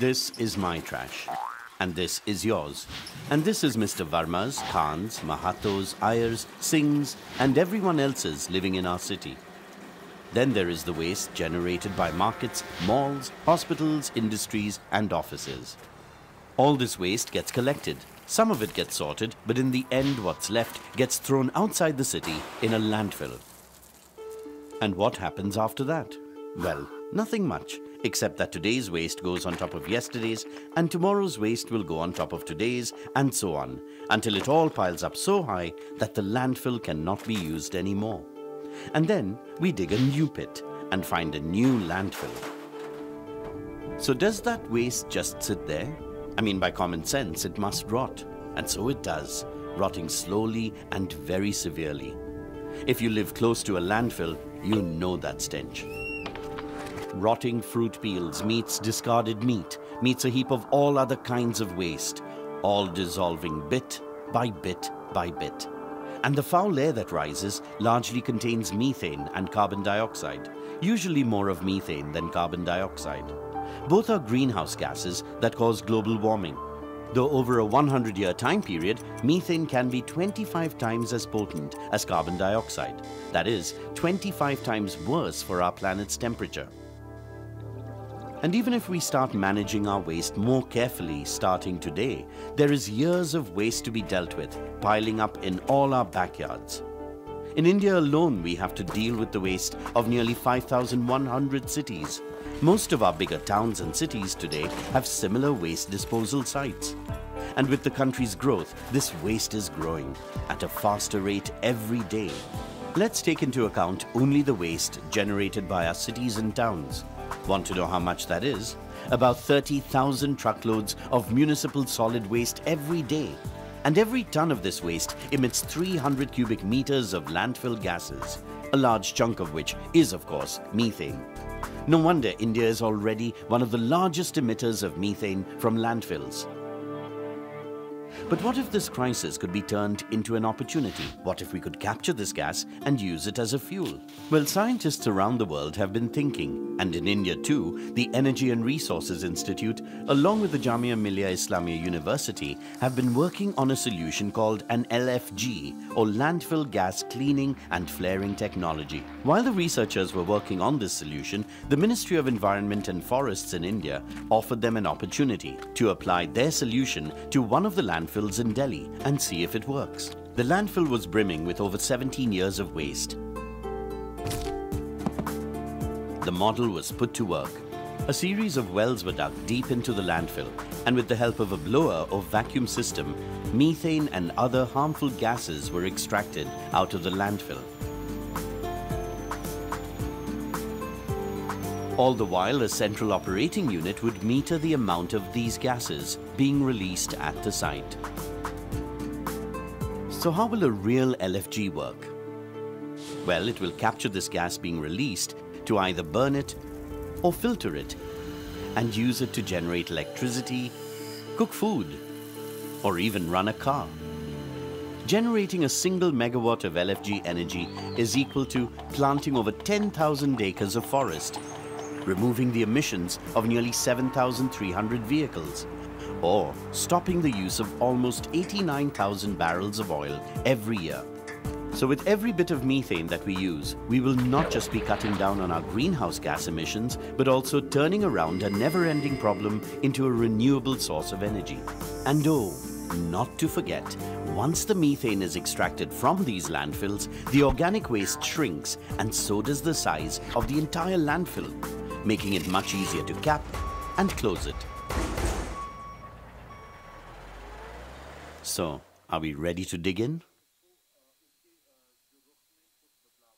This is my trash. And this is yours. And this is Mr. Varma's, Khan's, Mahato's, Iyer's, Singh's, and everyone else's living in our city. Then there is the waste generated by markets, malls, hospitals, industries, and offices. All this waste gets collected. Some of it gets sorted, but in the end, what's left gets thrown outside the city in a landfill. And what happens after that? Well, nothing much, except that today's waste goes on top of yesterday's, and tomorrow's waste will go on top of today's, and so on, until it all piles up so high that the landfill cannot be used anymore. And then we dig a new pit and find a new landfill. So does that waste just sit there? I mean, by common sense, it must rot. And so it does, rotting slowly and very severely. If you live close to a landfill, you know that stench. Rotting fruit peels meets discarded meat, meets a heap of all other kinds of waste, all dissolving bit by bit by bit. And the foul air that rises largely contains methane and carbon dioxide, usually more of methane than carbon dioxide. Both are greenhouse gases that cause global warming. Though over a 100-year time period, methane can be 25 times as potent as carbon dioxide. That is, 25 times worse for our planet's temperature. And even if we start managing our waste more carefully starting today, there is years of waste to be dealt with, piling up in all our backyards. In India alone, we have to deal with the waste of nearly 5,100 cities. Most of our bigger towns and cities today have similar waste disposal sites. And with the country's growth, this waste is growing at a faster rate every day. Let's take into account only the waste generated by our cities and towns. Want to know how much that is? About 30,000 truckloads of municipal solid waste every day. And every ton of this waste emits 300 cubic meters of landfill gases, a large chunk of which is, of course, methane. No wonder India is already one of the largest emitters of methane from landfills. But what if this crisis could be turned into an opportunity? What if we could capture this gas and use it as a fuel? Well, scientists around the world have been thinking, and in India too, the Energy and Resources Institute, along with the Jamia Millia Islamia University, have been working on a solution called an LFG, or Landfill Gas Cleaning and Flaring Technology. While the researchers were working on this solution, the Ministry of Environment and Forests in India offered them an opportunity to apply their solution to one of the landfills in Delhi and see if it works. The landfill was brimming with over 17 years of waste. The model was put to work. A series of wells were dug deep into the landfill, and with the help of a blower or vacuum system, methane and other harmful gases were extracted out of the landfill. All the while, a central operating unit would meter the amount of these gases being released at the site. So how will a real LFG work? Well, it will capture this gas being released to either burn it or filter it and use it to generate electricity, cook food, or even run a car. Generating a single megawatt of LFG energy is equal to planting over 10,000 acres of forest, removing the emissions of nearly 7,300 vehicles, or stopping the use of almost 89,000 barrels of oil every year. So with every bit of methane that we use, we will not just be cutting down on our greenhouse gas emissions, but also turning around a never-ending problem into a renewable source of energy. And oh, not to forget, once the methane is extracted from these landfills, the organic waste shrinks, and so does the size of the entire landfill, making it much easier to cap and close it. So, are we ready to dig in?